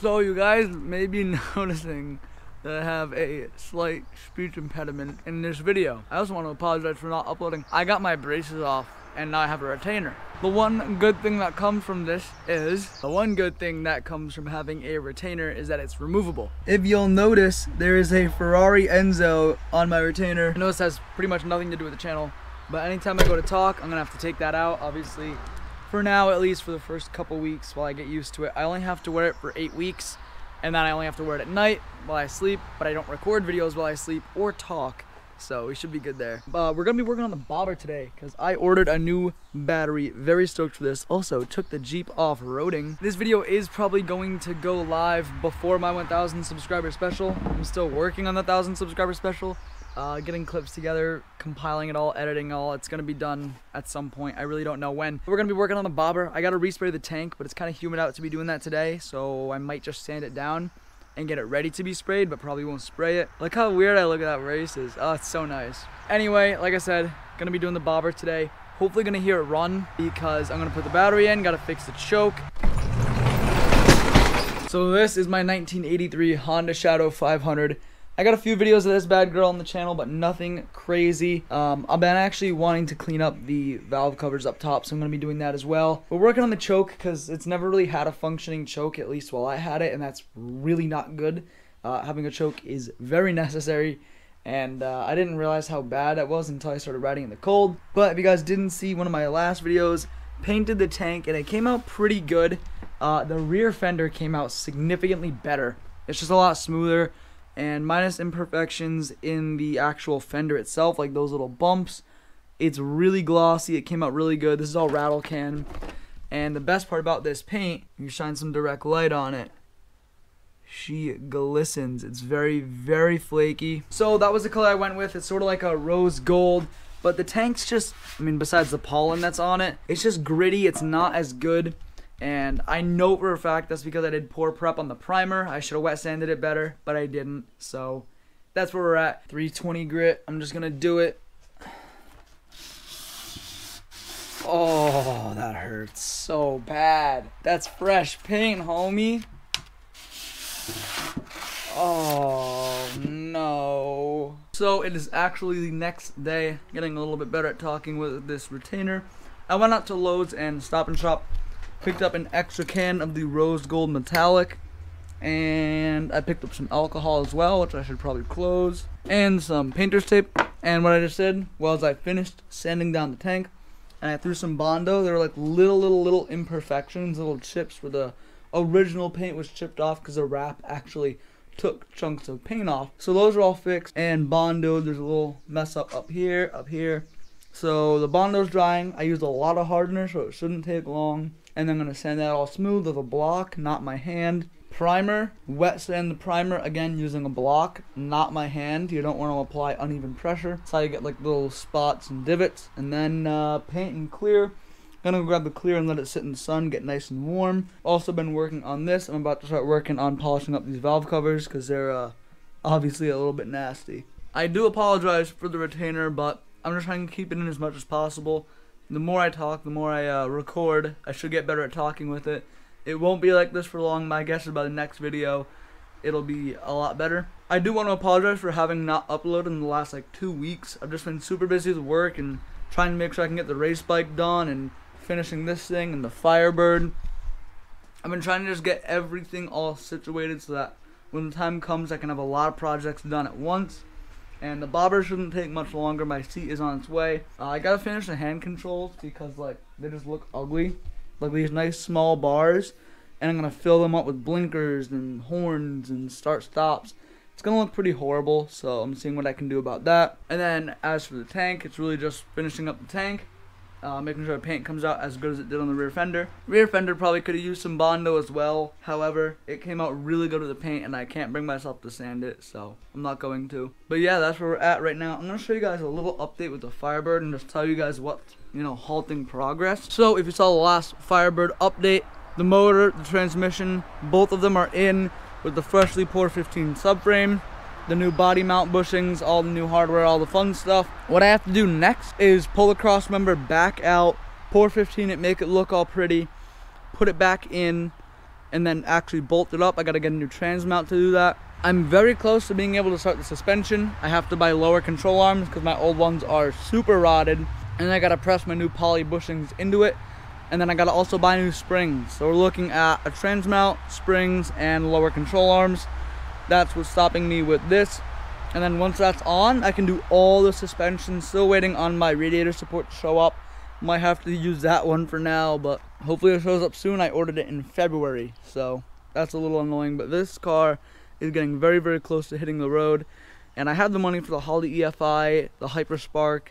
So you guys may be noticing that I have a slight speech impediment in this video. I also want to apologize for not uploading. I got my braces off and now I have a retainer. The one good thing that comes from having a retainer is that it's removable. If you'll notice, there is a Ferrari Enzo on my retainer. I know this has pretty much nothing to do with the channel, but anytime I go to talk, I'm gonna have to take that out, obviously. For now, at least for the first couple weeks while I get used to it. I only have to wear it for 8 weeks, and then I only have to wear it at night while I sleep, but I don't record videos while I sleep or talk, so we should be good there. We're gonna be working on the bobber today because I ordered a new battery. Very stoked for this. Also, took the Jeep off-roading. This video is probably going to go live before my 1,000 subscriber special. I'm still working on the 1,000 subscriber special. Getting clips together, compiling it all, editing all. It's gonna be done at some point. I really don't know when. We're gonna be working on the bobber. I gotta respray the tank, but it's kind of humid out to be doing that today, so I might just sand it down and get it ready to be sprayed, but probably won't spray it. Look how weird I look at that races. Oh, it's so nice. Anyway, like I said, gonna be doing the bobber today. Hopefully gonna hear it run because I'm gonna put the battery in, gotta fix the choke. So this is my 1983 Honda Shadow 500. I got a few videos of this bad girl on the channel, but nothing crazy. I've been actually wanting to clean up the valve covers up top, so I'm going to be doing that as well. We're working on the choke because it's never really had a functioning choke, at least while I had it, and that's really not good. Having a choke is very necessary, and I didn't realize how bad it was until I started riding in the cold. But if you guys didn't see one of my last videos, painted the tank, and it came out pretty good. The rear fender came out significantly better. It's just a lot smoother. And minus imperfections in the actual fender itself, like those little bumps. It's really glossy. It came out really good. This is all rattle can. And the best part about this paint, you shine some direct light on it, she glistens. It's very, very flaky. So that was the color I went with. It's sort of like a rose gold. But the tank's just, I mean, besides the pollen that's on it, it's just gritty. It's not as good. And I know for a fact that's because I did poor prep on the primer. I should have wet sanded it better, but I didn't. So that's where we're at. 320 grit. I'm just gonna do it. Oh, that hurts so bad. That's fresh paint, homie. Oh no. So it is actually the next day. Getting a little bit better at talking with this retainer. I went out to Lowe's and Stop and Shop. Picked up an extra can of the rose gold metallic, and I picked up some alcohol as well, which I should probably close, and some painter's tape. And what I just did was I finished sanding down the tank, and I threw some Bondo. There were like little imperfections, little chips where the original paint was chipped off because the wrap actually took chunks of paint off. So those are all fixed, and Bondo, there's a little mess up here. So the Bondo's drying. I used a lot of hardener, so it shouldn't take long. And then I'm going to sand that all smooth with a block, not my hand. Primer, wet sand the primer, again using a block, not my hand. You don't want to apply uneven pressure. That's how you get like little spots and divots. And then paint and clear. I'm going to grab the clear and let it sit in the sun, get nice and warm. Also been working on this. I'm about to start working on polishing up these valve covers because they're obviously a little bit nasty. I do apologize for the retainer, but I'm just trying to keep it in as much as possible. The more I talk, the more I record. I should get better at talking with it. It won't be like this for long. My guess is by the next video, it'll be a lot better. I do want to apologize for having not uploaded in the last like 2 weeks. I've just been super busy with work and trying to make sure I can get the race bike done and finishing this thing and the Firebird. I've been trying to just get everything all situated so that when the time comes, I can have a lot of projects done at once. And the bobber shouldn't take much longer. My seat is on its way. I gotta finish the hand controls because like they just look ugly, like these nice small bars, and I'm gonna fill them up with blinkers and horns and start stops. It's gonna look pretty horrible, so I'm seeing what I can do about that. And then as for the tank, it's really just finishing up the tank, making sure the paint comes out as good as it did on the rear fender. Rear fender probably could have used some Bondo as well. However, it came out really good with the paint, and I can't bring myself to sand it, so I'm not going to. But yeah, that's where we're at right now. I'm gonna show you guys a little update with the Firebird and just tell you guys what's, halting progress. So if you saw the last Firebird update, the motor, the transmission, both of them are in with the freshly poured 15 subframe. The new body mount bushings, all the new hardware, all the fun stuff. What I have to do next is pull the cross member back out, pour 15 it, make it look all pretty, put it back in, and then actually bolt it up. I gotta get a new trans mount to do that. I'm very close to being able to start the suspension. I have to buy lower control arms because my old ones are super rotted, and I gotta press my new poly bushings into it, and then I gotta also buy new springs. So we're looking at a trans mount, springs, and lower control arms. That's what's stopping me with this. And then once that's on, I can do all the suspension. Still waiting on my radiator support to show up. Might have to use that one for now, but hopefully it shows up soon. I ordered it in February, so that's a little annoying. But this car is getting very, very close to hitting the road. And I have the money for the Holley EFI, the Hyperspark,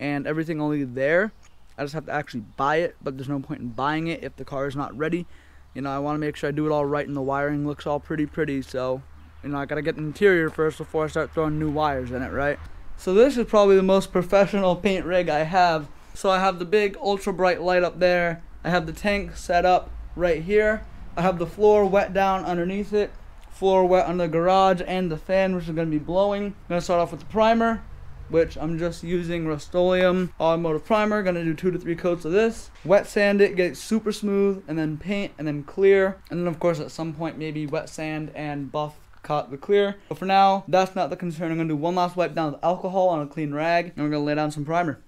and everything only there. I just have to actually buy it, but there's no point in buying it if the car is not ready. You know, I want to make sure I do it all right and the wiring looks all pretty, so you know, I gotta get the interior first before I start throwing new wires in it, right? So this is probably the most professional paint rig I have. So I have the big ultra bright light up there. I have the tank set up right here. I have the floor wet down underneath it. Floor wet under the garage and the fan, which is gonna be blowing. I'm gonna start off with the primer, which I'm just using Rust-Oleum automotive primer. Gonna do 2 to 3 coats of this. Wet sand it, get it super smooth, and then paint, and then clear. And then of course at some point maybe wet sand and buff cut the clear. But for now, that's not the concern. I'm gonna do one last wipe down with alcohol on a clean rag, and we're gonna lay down some primer.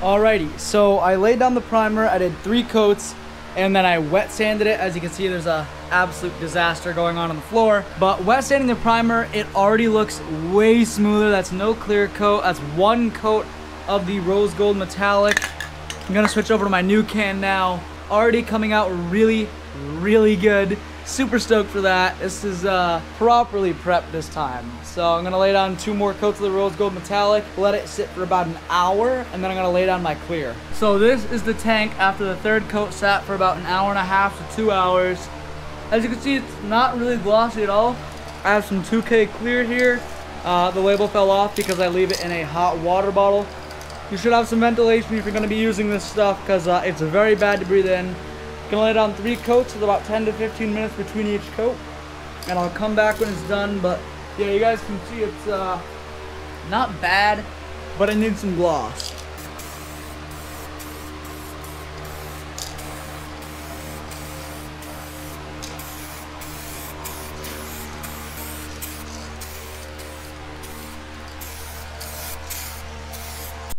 Alrighty, so I laid down the primer, I did 3 coats, and then I wet sanded it. As you can see, there's a absolute disaster going on the floor. But wet sanding the primer, it already looks way smoother. That's no clear coat. That's 1 coat of the rose gold metallic. I'm gonna switch over to my new can now. Already coming out really, really good. Super stoked for that. This is properly prepped this time. So I'm gonna lay down 2 more coats of the rose gold metallic, let it sit for about an hour, and then I'm gonna lay down my clear. So this is the tank after the 3rd coat sat for about an hour and a half to 2 hours. As you can see, it's not really glossy at all. I have some 2K clear here. The label fell off because I leave it in a hot water bottle. You should have some ventilation if you're gonna be using this stuff, because it's very bad to breathe in. Gonna lay down 3 coats with about 10 to 15 minutes between each coat, and I'll come back when it's done. But yeah, you guys can see it's not bad, but it needs some gloss.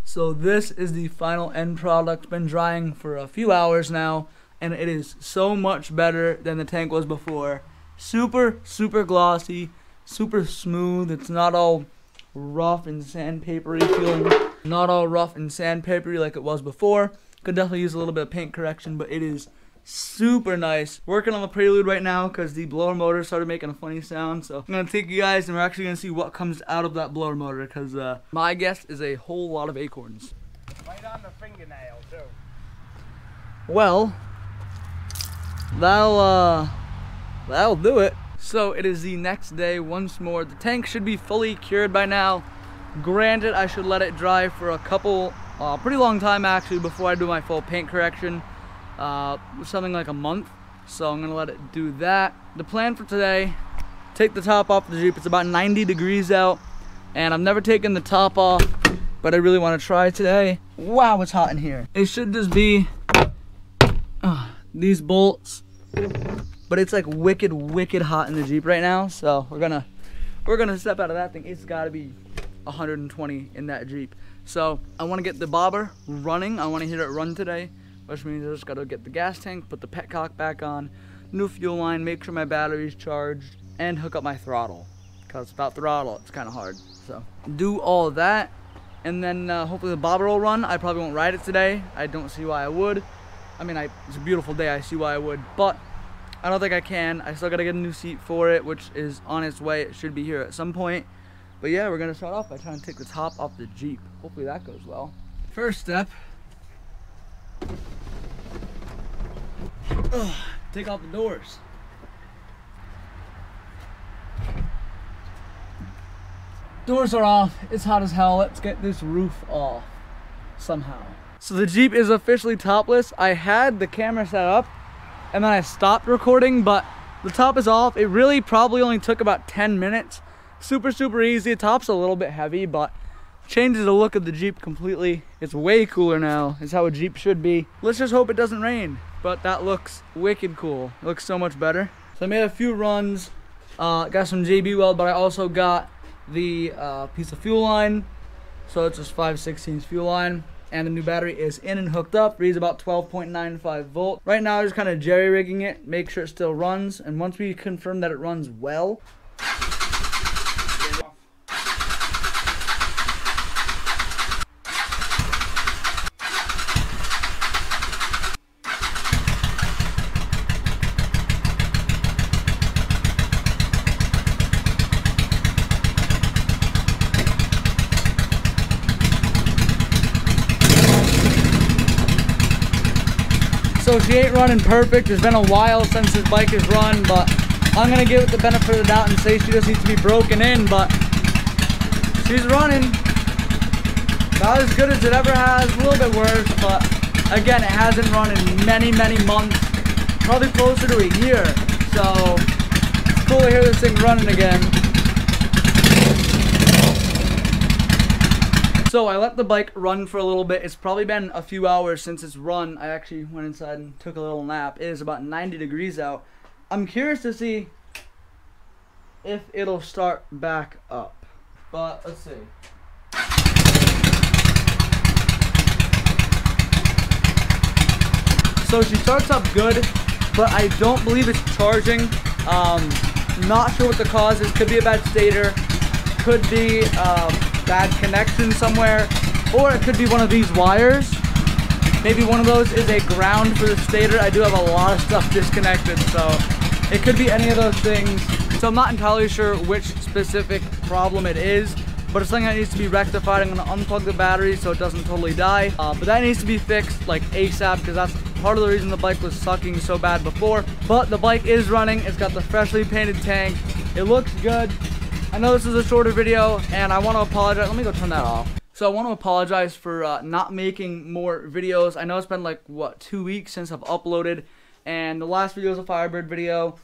So this is the final end product. It's been drying for a few hours now, and it is so much better than the tank was before. Super, super glossy, super smooth. It's not all rough and sandpapery feeling. Not all rough and sandpapery like it was before. Could definitely use a little bit of paint correction, but it is super nice. Working on the Prelude right now because the blower motor started making a funny sound. So I'm gonna take you guys and we're actually gonna see what comes out of that blower motor, because my guess is a whole lot of acorns. Right on the fingernail too. Well, that'll do it. So it is the next day once more. The tank should be fully cured by now. Granted, I should let it dry for a couple, pretty long time actually before I do my full paint correction. Something like a month. So I'm gonna let it do that. The plan for today, take the top off the Jeep. It's about 90 degrees out, and I've never taken the top off, but I really want to try today. Wow, it's hot in here. It should just be these bolts, but it's like wicked hot in the Jeep right now. So we're gonna step out of that thing. It's gotta be 120 in that Jeep. So I want to get the bobber running. I want to hear it run today, which means I just gotta get the gas tank, put the petcock back on, new fuel line, make sure my battery's charged, and hook up my throttle. Because without throttle, it's kind of hard. So do all of that, and then hopefully the bobber will run. I probably won't ride it today. I don't see why I would. I mean, it's a beautiful day. I see why I would, but I don't think I can. I still gotta get a new seat for it, which is on its way. It should be here at some point. But yeah, we're gonna start off by trying to take the top off the Jeep. Hopefully that goes well. First step, take off the doors. Doors are off. It's hot as hell. Let's get this roof off somehow. So the Jeep is officially topless. I had the camera set up and then I stopped recording, but The top is off. It really probably only took about 10 minutes. Super easy. The top's a little bit heavy, but changes the look of the Jeep completely. It's way cooler now. It's how a Jeep should be. Let's just hope it doesn't rain. But that looks wicked cool. It looks so much better. So I made a few runs. Got some JB weld, but I also got the piece of fuel line. So it's just 5/16 fuel line. And the new battery is in and hooked up. Reads about 12.95 volt. Right now, I'm just kind of jerry rigging it, make sure it still runs. And once we confirm that it runs well, so she ain't running perfect. It's been a while since this bike has run, but I'm gonna give it the benefit of the doubt and say she just needs to be broken in, but she's running. Not as good as it ever has, a little bit worse, but again, it hasn't run in many months, probably closer to a year. So it's cool to hear this thing running again. So I let the bike run for a little bit. It's probably been a few hours since it's run. I actually went inside and took a little nap. It is about 90 degrees out. I'm curious to see if it'll start back up. But let's see. So she starts up good, but I don't believe it's charging. Not sure what the cause is. Could be a bad stator. Could be bad connection somewhere, or it could be one of these wires. Maybe one of those is a ground for the stator. I do have a lot of stuff disconnected, so it could be any of those things. So I'm not entirely sure which specific problem it is, but it's something that needs to be rectified. I'm going to unplug the battery so it doesn't totally die, but that needs to be fixed like ASAP, because that's part of the reason the bike was sucking so bad before. But the bike is running. It's got the freshly painted tank. It looks good. I know this is a shorter video, and I want to apologize. Let me go turn that off. So I want to apologize for not making more videos. I know it's been like, what, 2 weeks since I've uploaded, and the last video was a Firebird video.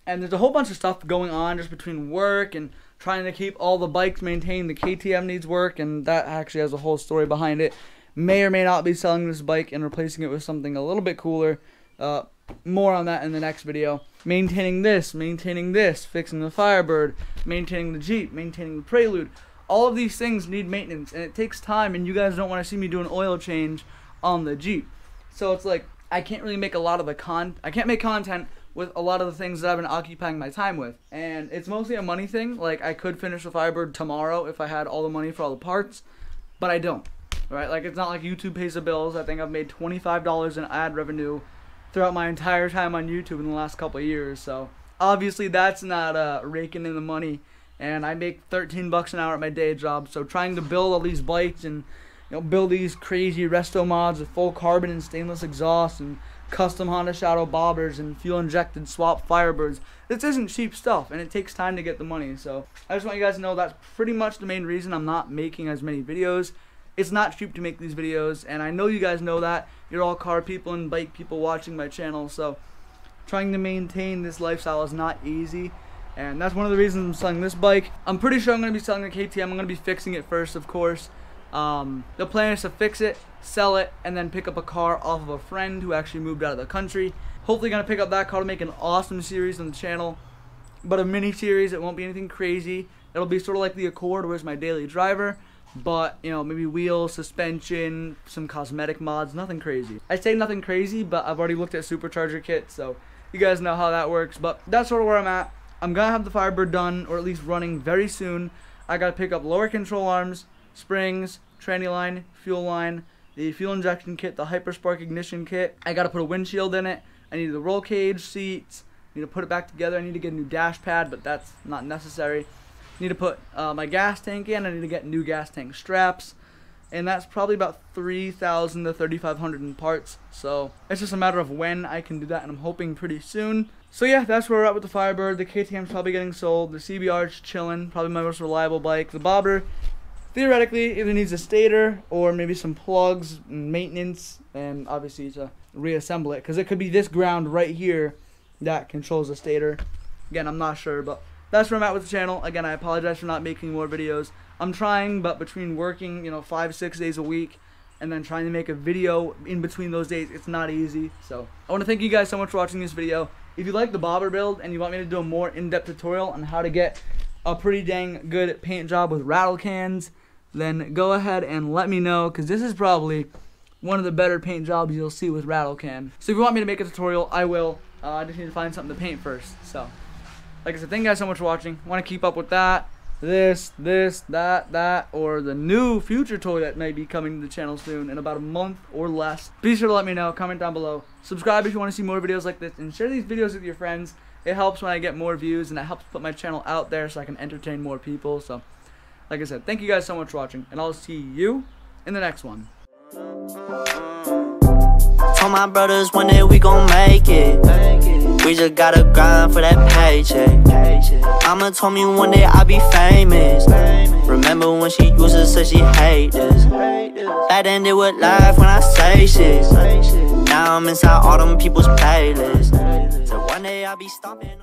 And there's a whole bunch of stuff going on just between work and trying to keep all the bikes maintained. The KTM needs work, and that actually has a whole story behind it. May or may not be selling this bike and replacing it with something a little bit cooler. More on that in the next video. Maintaining this, fixing the Firebird, maintaining the Jeep, maintaining the Prelude. All of these things need maintenance, and it takes time, and you guys don't want to see me do an oil change on the Jeep. So it's like, I can't really make a lot of the I can't make content with a lot of the things that I've been occupying my time with. And it's mostly a money thing. Like, I could finish the Firebird tomorrow if I had all the money for all the parts, but I don't. Right? Like, it's not like YouTube pays the bills. I think I've made $25 in ad revenue throughout my entire time on YouTube in the last couple of years. So obviously that's not raking in the money, and I make 13 bucks an hour at my day job. So trying to build all these bikes and, you know, build these crazy resto mods with full carbon and stainless exhaust and custom Honda Shadow bobbers and fuel injected swap Firebirds, this isn't cheap stuff, and it takes time to get the money. So I just want you guys to know that's pretty much the main reason I'm not making as many videos. It's not cheap to make these videos, and I know you guys know that. You're all car people and bike people watching my channel, so trying to maintain this lifestyle is not easy, and that's one of the reasons I'm selling this bike. I'm pretty sure I'm going to be selling the KTM. I'm going to be fixing it first, of course. The plan is to fix it, sell it, and then pick up a car off of a friend who actually moved out of the country. Hopefully going to pick up that car to make an awesome series on the channel, but a mini series. It won't be anything crazy. It'll be sort of like the Accord, where it's my daily driver. But, you know, maybe wheels, suspension, some cosmetic mods, nothing crazy. I say nothing crazy, but I've already looked at supercharger kits, so you guys know how that works. But that's sort of where I'm at. I'm going to have the Firebird done, or at least running very soon. I got to pick up lower control arms, springs, tranny line, fuel line, the fuel injection kit, the Hyperspark ignition kit. I got to put a windshield in it. I need the roll cage, seats. I need to put it back together. I need to get a new dash pad, but that's not necessary. Need to put my gas tank in. I need to get new gas tank straps, and that's probably about 3,000 to 3,500 in parts. So it's just a matter of when I can do that, and I'm hoping pretty soon. So yeah, that's where we're at with the Firebird. The KTM's probably getting sold. The CBR's chilling, probably my most reliable bike. The bobber theoretically either needs a stator or maybe some plugs and maintenance, and obviously to reassemble it, because it could be this ground right here that controls the stator. Again, I'm not sure, but that's where I'm at with the channel. Again, I apologize for not making more videos. I'm trying, but between working, 5-6 days a week and then trying to make a video in between those days, it's not easy. So I want to thank you guys so much for watching this video. If you like the bobber build and you want me to do a more in-depth tutorial on how to get a pretty dang good paint job with rattle cans, then go ahead and let me know, because this is probably one of the better paint jobs you'll see with rattle can. So if you want me to make a tutorial, I will. I just need to find something to paint first. So like I said, thank you guys so much for watching. Want to keep up with that, that, or the new future toy that may be coming to the channel soon in about a month or less. Be sure to let me know. Comment down below. Subscribe if you want to see more videos like this, and share these videos with your friends. It helps when I get more views, and it helps put my channel out there so I can entertain more people. So like I said, thank you guys so much for watching, and I'll see you in the next one. Told my brothers one day we gon' make it. We just gotta grind for that paycheck. Mama told me one day I'll be famous. Remember when she used to say she hate this? That ended with life when I say shit. Now I'm inside all them people's playlists. So one day I'll be stomping.